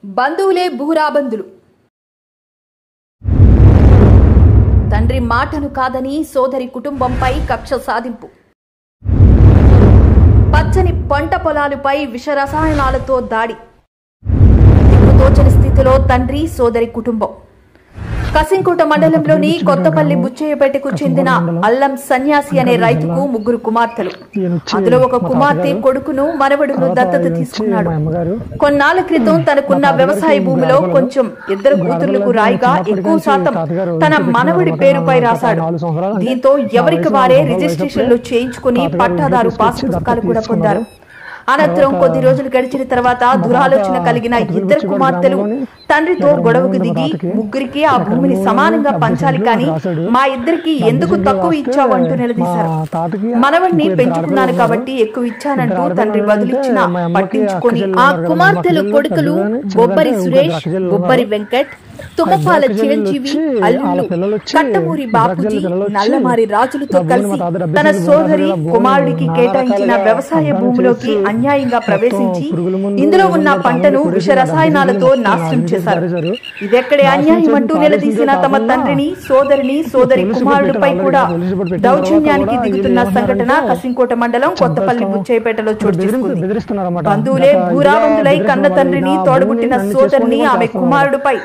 బంధువులే భూరాబందులు. తండ్రి మాటను కాదని సోదరి కుటుంబంపై కక్ష సాధింపు. పచ్చని పంట పొలాలపై విషరసాయనాలతో దాడి. దిక్కుతోచని స్థితిలో తండ్రి సోదరి కుటుంబం. కసింకోట మండలంలోని కొత్తపల్లి బుచ్చయ్యపేటకు చెందిన అల్లం సన్యాసి అనే రైతుకు 3 కుమార్తెలు. అందులో ఒక కుమార్తె కొడుకును మనవడును దత్తత తీసుకున్నాడు. కొన్నాళ్ల క్రితం తనకున్న వ్యవసాయ భూమిలో కొంచెం 2 కూతుర్లకు రాయిగా ఎక్కువ శాతం తన మనవడి పేరుపై రాశాడు. దీంతో ఎవరికి వారే రిజిస్ట్రేషన్లు చేయించుకుని పట్టాదారు పాస్ పుస్తకాలు కూడా పొందారు. అనంతరం కొద్ది రోజులు గడిచిన తర్వాత దురాలోచన కలిగిన 2 కుమార్తెలు తండ్రితో గొడవకు దిగి ముగ్గురికి ఆ భూమిని సమానంగా పంచాలి, కానీ మా ఇద్దరికి ఎందుకు తక్కువ ఇచ్చావంటూ నిలదీశారు. మనవడిని పెంచుకున్నాను కాబట్టి ఎక్కువ ఇచ్చానంటూ తండ్రి బదులిచ్చినా పట్టించుకొని ఆ కుమార్తెలు కొడుకులు బొబ్బరి సురేష్, బొబ్బరి వెంకట్, తుమ్మపాల చిరంజీవి, అల్లుళ్ళు కట్టమూరి బాపూజీ, నల్లమారి రాజులతో కలిసి తన సోదరి కుమారుడికి కేటాయించిన వ్యవసాయ భూమిలోకి అన్యాయంగా ప్రవేశించి ఇందులో ఉన్న పంటను విష రసాయనాలతో నాశనం చేశారు. ఇదెక్కడే అన్యాయం అంటూ నిలదీసిన తమ తండ్రిని, సోదరి కుమారుడిపై కూడా దౌర్జన్యానికి దిగుతున్న సంఘటన కసింకోట మండలం కొత్తపల్లి బుచ్చయ్యపేటలో చోటు చేసుకుంది. బంధువులే భూరాబందులై కన్న తండ్రిని, తోడబుట్టిన సోదరిని, ఆమె కుమారుడిపై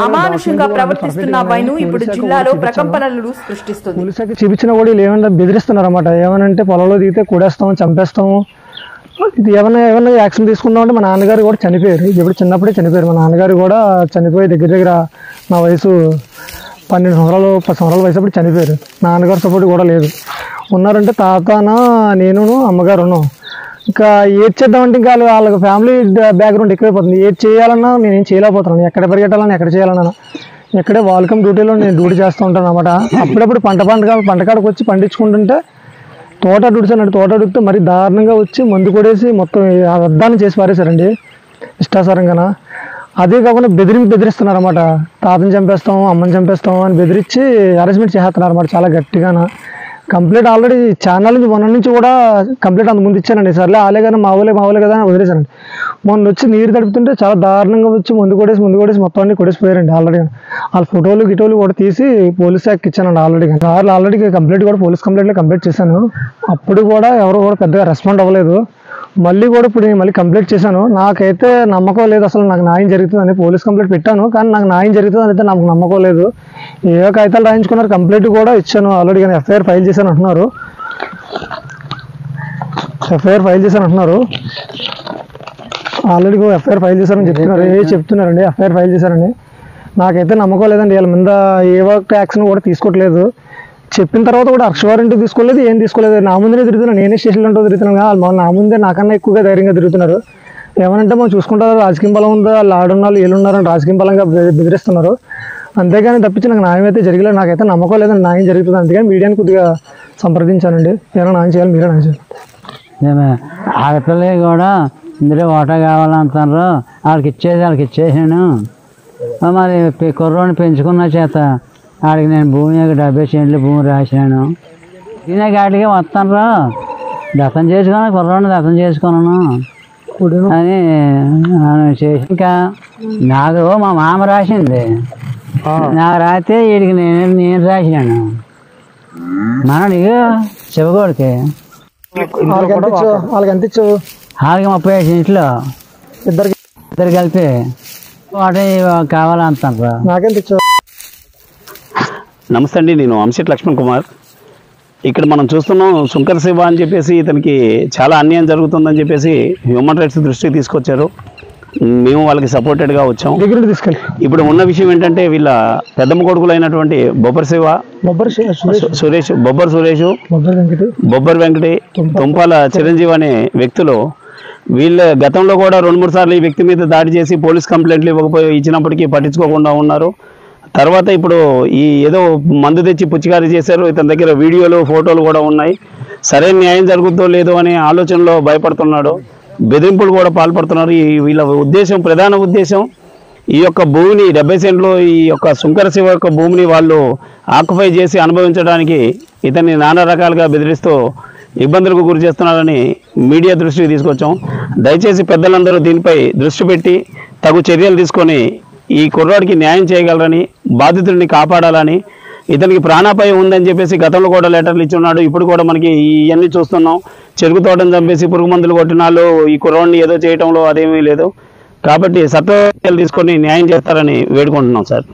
అమానుషంగా ప్రవర్తిస్తున్న వైను ఇప్పుడు జిల్లాలో ప్రకంపనలు సృష్టిస్తుంది. చూపించిన కూడా ఏమన్నా బెదిరిస్తున్నారు అన్నమాట. ఏమనంటే పొలంలో దిగితే కూడేస్తాము, చంపేస్తాము. ఇది ఏమన్నా యాక్షన్ తీసుకుందామంటే మా నాన్నగారు కూడా చనిపోయారు. ఇప్పుడు చిన్నప్పుడే చనిపోయారు. మా నాన్నగారు కూడా చనిపోయి దగ్గర నా వయసు 12 సంవత్సరాలు 10 సంవత్సరాల వయసు అప్పుడు చనిపోయారు. నాన్నగారు సపోర్ట్ కూడా లేదు. ఉన్నారంటే తాతన, నేను, అమ్మగారు. ఇంకా ఏది చేద్దామంటే ఇంకా వాళ్ళకి ఫ్యామిలీ బ్యాక్గ్రౌండ్ ఎక్కువైపోతుంది. ఏది చేయాలన్నా నేనేం చేయలేకపోతున్నాను. ఎక్కడ పరిగెట్టాలన్నా ఎక్కడ చేయాలన్నా ఎక్కడే వాల్కమ్ డ్యూటీలో నేను డ్యూటీ చేస్తూ ఉంటాను అన్నమాట. అప్పుడప్పుడు పంటకాడకు వచ్చి పండించుకుంటుంటే తోట డుడిసానండి. తోట డుడితే మరి దారుణంగా వచ్చి మందు కొడేసి మొత్తం అద్దాన్ని చేసి పారేశారండి ఇష్టాసారంగా. అదే కాకుండా బెదిరిస్తున్నారు అన్నమాట. తాతని చంపేస్తాం, అమ్మని చంపేస్తాం అని బెదిరించి అరేంజ్మెంట్ చేస్తున్నారు అన్నమాట చాలా గట్టిగాన. కంప్లీట్ ఆల్రెడీ ఛానల్ నుంచి 1 నుంచి కూడా కంప్లీట్ అంత ముందు ఇచ్చానండి. సర్లే ఆలే కదా మావులే కదా అని వదిలేశానండి. మొన్న వచ్చి నీరు తడుపుతుంటే చాలా దారుణంగా వచ్చి ముందు కొడేసి మొత్తం అన్ని కొడేసిపోయారండి. ఆల్రెడీ వాళ్ళ ఫోటోలు కూడా తీసి పోలీస్ యాక్ట్ ఇచ్చానండి. ఆల్రెడీ కంప్లీట్ కూడా పోలీస్ కంప్లీట్ చేశాను. అప్పుడు కూడా ఎవరు కూడా పెద్దగా రెస్పాండ్ అవ్వలేదు. మళ్ళీ కూడా ఇప్పుడు నేను కంప్లీట్ చేశాను. నాకైతే నమ్మకం లేదు అసలు నాకు న్యాయం జరుగుతుందని. పోలీస్ కంప్లీట్ పెట్టాను కానీ నాకు న్యాయం జరుగుతుంది అయితే నాకు నమ్మకం లేదు. ఏ కాగితాలు రాయించుకున్నారు, కంప్లీట్ కూడా ఇచ్చాను ఆల్రెడీ. కానీ ఎఫ్ఐఆర్ ఫైల్ చేశాను అంటున్నారు. ఆల్రెడీ ఎఫ్ఐఆర్ ఫైల్ చేశారని చెప్తున్నారండి. ఎఫ్ఐఆర్ ఫైల్ చేశారని. నాకైతే నమ్మకం లేదండి. వీళ్ళ మీద ఏ ఒక్క యాక్షన్ కూడా తీసుకోవట్లేదు. చెప్పిన తర్వాత కూడా అక్షవారెంట్ తీసుకోలేదు, ఏం తీసుకోలేదు. నా ముందే తిరుగుతున్నాను. నేనే స్టేషన్లో ఉంటూ తిరుగుతున్నాను కదా. వాళ్ళు నా ముందే నాకన్నా ఎక్కువగా ధైర్యంగా తిరుగుతున్నారు. ఏమనంటే మనం చూసుకుంటారు రాజకీయం బలం ఉందా, వాళ్ళు ఆడున్నారు వీళ్ళున్నారని రాజకీయం బలంగా బెదిరిస్తున్నారు. అంతేగాని తప్పించి నాకు న్యాయం అయితే జరగలేదు. నాకైతే నమ్మకం లేదండి న్యాయం జరుగుతుంది. అందుకని మీడియాని కొద్దిగా సంప్రదించానండి. ఏమైనా న్యాయం చేయాలి, మీరే న్యాయం చేయాలి. ఆడపిల్లలు కూడా ఇందులో ఓటా కావాలంటారు. వాళ్ళకి ఇచ్చేసాను. మరి కుర్రోని పెంచుకున్న చేత ఆడికి నేను భూమి 70 సెంట్లు భూమి రాశాను. తినే గాడికి వస్తాను దత్తం చేసుకున్నాను, కుర్రోని దత్తం చేసుకున్నాను అని చేసి ఇంకా నాకు మా మామ రాసింది. నాకు రాస్తే వీడికి నేను రాసినాను. మనడికి చెవగోడికి వాళ్ళకి ఎంత ఇచ్చావు? వాళ్ళకి 35 సెంట్లు ఇద్దరు కలిపి వాటి కావాలంటారు. నాకెంత ఇచ్చావు? నమస్తే అండి, నేను అంశెట్ లక్ష్మణ్ కుమార్. ఇక్కడ మనం చూస్తున్నాం శంకర్ శివ అని చెప్పేసి ఇతనికి చాలా అన్యాయం జరుగుతుందని చెప్పేసి హ్యూమన్ రైట్స్ దృష్టికి తీసుకొచ్చారు. మేము వాళ్ళకి సపోర్టెడ్గా వచ్చాం. ఇప్పుడు ఉన్న విషయం ఏంటంటే వీళ్ళ పెద్దమ్మ కొడుకులు అయినటువంటి బొబ్బరి శివ, సురేష్, బొబ్బరి వెంకటి, తుంపాల చిరంజీవి అనే వ్యక్తులు వీళ్ళ గతంలో కూడా 2-3 సార్లు ఈ వ్యక్తి మీద దాడి చేసి పోలీస్ కంప్లైంట్లు ఇచ్చినప్పటికీ పట్టించుకోకుండా ఉన్నారు. తర్వాత ఇప్పుడు ఈ ఏదో మందు తెచ్చి పుచ్చికారీ చేశారు. ఇతని దగ్గర వీడియోలు, ఫోటోలు కూడా ఉన్నాయి. సరైన న్యాయం జరుగుతుందో లేదో అనే ఆలోచనలో భయపడుతున్నాడు. బెదిరింపులు కూడా పాల్పడుతున్నారు. వీళ్ళ ప్రధాన ఉద్దేశం ఈ యొక్క భూమిని 70 సెంట్లు ఈ యొక్క శంకర శివ యొక్క భూమిని వాళ్ళు ఆక్యుపై చేసి అనుభవించడానికి ఇతన్ని నానా రకాలుగా బెదిరిస్తూ ఇబ్బందులకు గురి చేస్తున్నారని మీడియా దృష్టికి తీసుకొచ్చాం. దయచేసి పెద్దలందరూ దీనిపై దృష్టి పెట్టి తగు చర్యలు తీసుకొని ఈ కుర్రాడికి న్యాయం చేయగలరని, బాధితుడిని కాపాడాలని, ఇతనికి ప్రాణాపాయం ఉందని చెప్పేసి గతంలో కూడా లెటర్లు ఇచ్చి ఉన్నాడు. ఇప్పుడు కూడా మనకి ఇవన్నీ చూస్తున్నాం. చెరుకు తోటను చంపేసి పురుగు మందులు కొట్టిన వాళ్ళు ఈ కుర్రాడిని ఏదో చేయటంలో అదేమీ లేదు. కాబట్టి చట్టాలు తీసుకొని న్యాయం చేస్తారని వేడుకుంటున్నాం సార్.